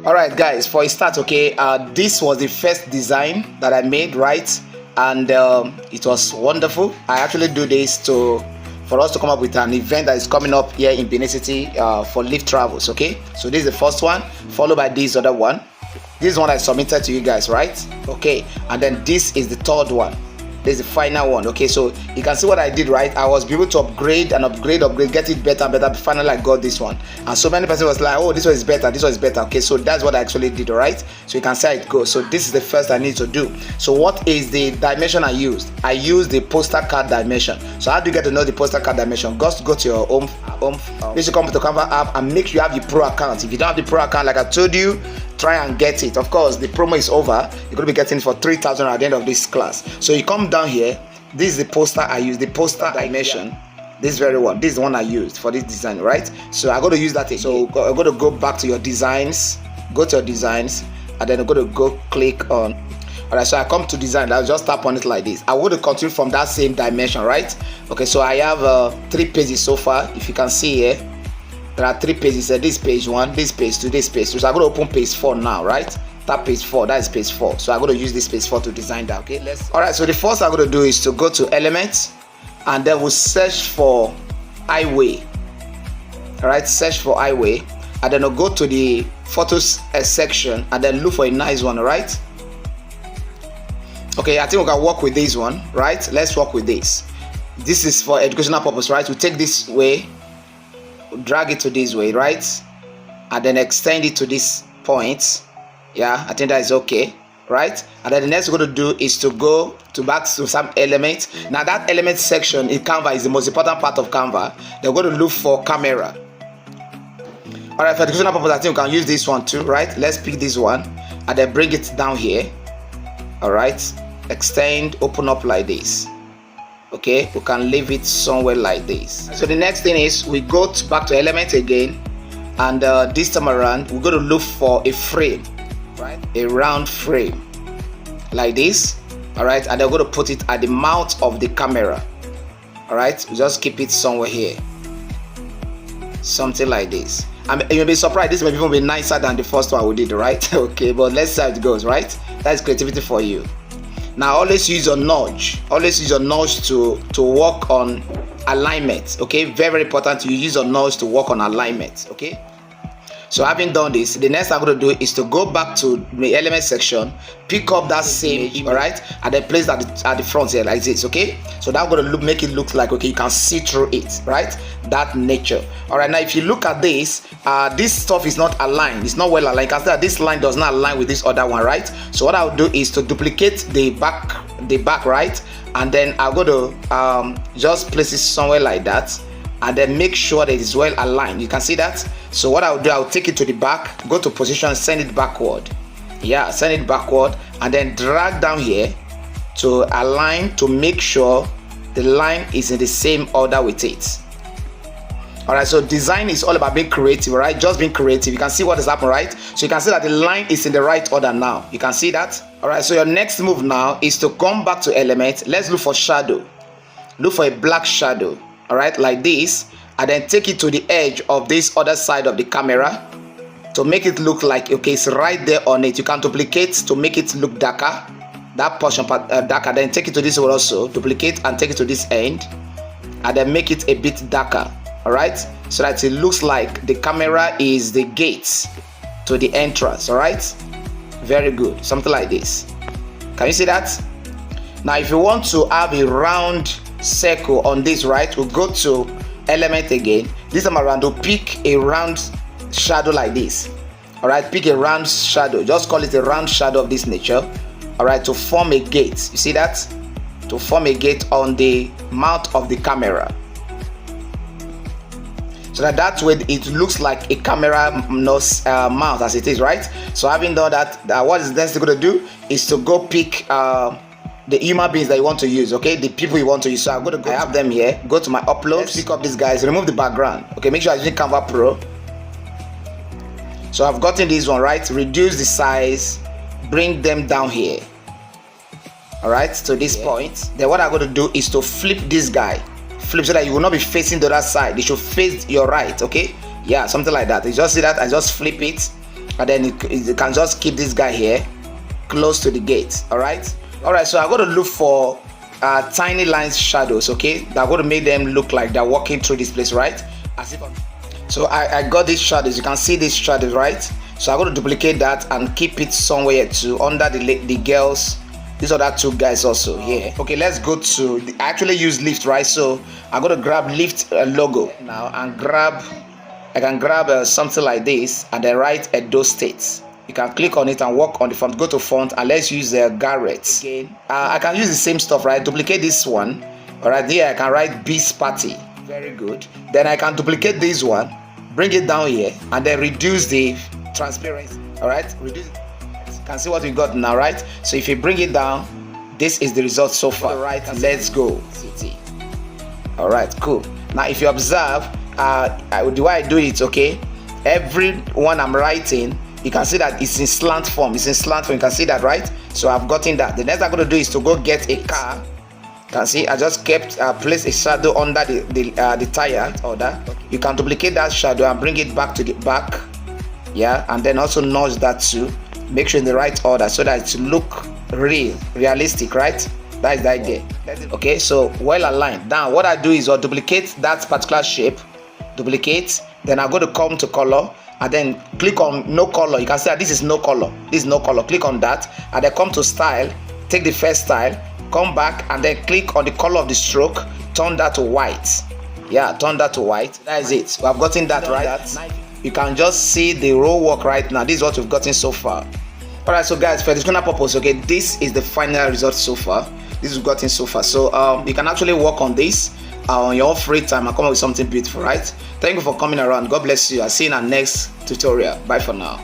All right, guys, for a start, okay, this was the first design that I made, right? And it was wonderful. I actually do this for us to come up with an event that is coming up here in Benin City for Live Travels. Okay, so this is the first one, followed by this other one. This one I submitted to you guys, right? Okay, and then this is the third one. This is the final one. Okay, so you can see what I did, right? I was able to upgrade and upgrade, get it better and better. Finally, I got this one, and so many people was like, oh, this one is better, this one is better. Okay, so that's what I actually did. All right, so you can see how it goes. So this is the first I need to do. So what is the dimension I used? I used the poster card dimension. So how do you get to know the poster card dimension? Just go to your home. You should come to Canva app and make sure you have the pro account. If you don't have the pro account, like I told you, try and get it. Of course, the promo is over. You're going to be getting it for 3,000 at the end of this class. So you come down here. This is the poster I use, the poster dimension. This very one. This is the one I used for this design, right? So I'm going to use that again. So I'm going to go back to your designs. Go to your designs, and then I'm going to go click on. All right, so I come to design. I'll just tap on it like this. I want to continue from that same dimension, right? Okay, so I have 3 pages so far. If you can see here, there are 3 pages. This page 1, this page 2, this page 2. So I'm going to open page 4 now, right? Tap page 4. That is page 4. So I'm going to use this page 4 to design that. Okay, all right, so the first I'm going to do is to go to elements, and then we'll search for highway. All right, search for highway, and then I'll go to the photos section and then look for a nice one. All right. Okay, I think we can work with this one, right? Let's work with this. This is for educational purpose, right? We take this way, drag it to this way, right? And then extend it to this point. Yeah, I think that is okay, right? And then the next we're going to do is to go back to some element. Now that element section in Canva is the most important part of Canva. They're going to look for camera. All right, for educational purpose, I think we can use this one too, right? Let's pick this one and then bring it down here. All right, extend, open up like this. Okay, we can leave it somewhere like this. So the next thing is we go back to element again, and this time around we're going to look for a frame, right? A round frame like this. All right, and I'm going to put it at the mouth of the camera. All right, we just keep it somewhere here, something like this. And you'll be surprised, this may even be nicer than the first one we did, right? Okay, but let's see how it goes, right? That is creativity for you. Now always use your nudge. Always use your nudge to work on alignment. Okay, very important. You use your nudge to work on alignment. Okay, so having done this, the next I'm going to do is to go back to the element section, pick up that same image, all right, and then place that at the front here like this. Okay, so that's going to make it look like, okay, you can see through it, right? That nature. All right, now if you look at this, this stuff is not aligned. It's not well aligned. You can see that this line does not align with this other one, right? So what I'll do is to duplicate the back, right? And then I'll go to just place it somewhere like that, and then make sure that it is well aligned. You can see that. So what I'll do, I'll take it to the back, go to position, send it backward. Yeah, send it backward, and then drag down here to align, to make sure the line is in the same order with it. All right, so design is all about being creative, right? Just being creative. You can see what is happening, right? So you can see that the line is in the right order now. You can see that. All right, so your next move now is to come back to element. Let's look for shadow. Look for a black shadow. All right, like this, and then take it to the edge of this other side of the camera to make it look like, okay, it's right there on it. You can duplicate to make it look darker, that portion part darker. Then take it to this one also, duplicate and take it to this end, and then make it a bit darker. All right, so that it looks like the camera is the gate to the entrance. All right, very good, something like this. Can you see that? Now if you want to have a round circle on this, right, we'll go to element again. This time around, we'll pick a round shadow like this. All right, pick a round shadow, just call it a round shadow of this nature. All right, to form a gate. You see that? To form a gate on the mouth of the camera, so that way it looks like a camera mount as it is, right? So having done that, what is next going to do is to go pick the human beings that you want to use, okay, the people you want to use. So I'm going to go, I have them here, go to my uploads, pick up these guys, remove the background. Okay, make sure I'm using Canva Pro. So I've gotten this one, right? Reduce the size, bring them down here. All right, to this point. Then what I'm going to do is to flip this guy, flip, so that you will not be facing the other side. They should face your right. Okay, yeah, something like that. You just see that, I just flip it, and then you can just keep this guy here close to the gate. All right, so I'm going to look for tiny lines shadows, okay, that are going to make them look like they're walking through this place, right? As if so I got these shadows. You can see these shadows, right? So I'm going to duplicate that and keep it somewhere to under the girls, these other two guys also here. Okay, let's go to I actually use lift, right? So I'm going to grab lift logo now and I can grab something like this and then write Edo State. You can click on it and work on the font. Go to font and let's use Garrett. Okay. I can use the same stuff, right? Duplicate this one. All right, here I can write Beast Party. Very good. Then I can duplicate this one, bring it down here, and then reduce the transparency. All right, reduce. You can see what we got now, right? So if you bring it down, this is the result so far. All right, let's go. All right, cool. Now if you observe, the way I do it, okay, every one I'm writing, you can see that it's in slant form. It's in slant form. You can see that, right? So I've gotten that. The next I'm going to do is to go get a car. You can see I just kept place a shadow under the tire order. You can duplicate that shadow and bring it back to the back. Yeah, and then also nudge that too. Make sure in the right order so that it look realistic, right? That is the idea. Okay, so well aligned. Now what I do is I'll duplicate that particular shape. Duplicate. Then I'm going to come to color. And then click on no color. You can see that this is no color. This is no color. Click on that and then come to style. Take the first style, come back and then click on the color of the stroke. Turn that to white. Yeah, turn that to white. That is it. We have gotten that right. You can just see the row work right now. This is what we've gotten so far. Alright, so guys, for educational purpose, okay, this is the final result so far. This is gotten so far. So you can actually work on this on your free time and come up with something beautiful, right? Thank you for coming around. God bless you. I'll see you in our next tutorial. Bye for now.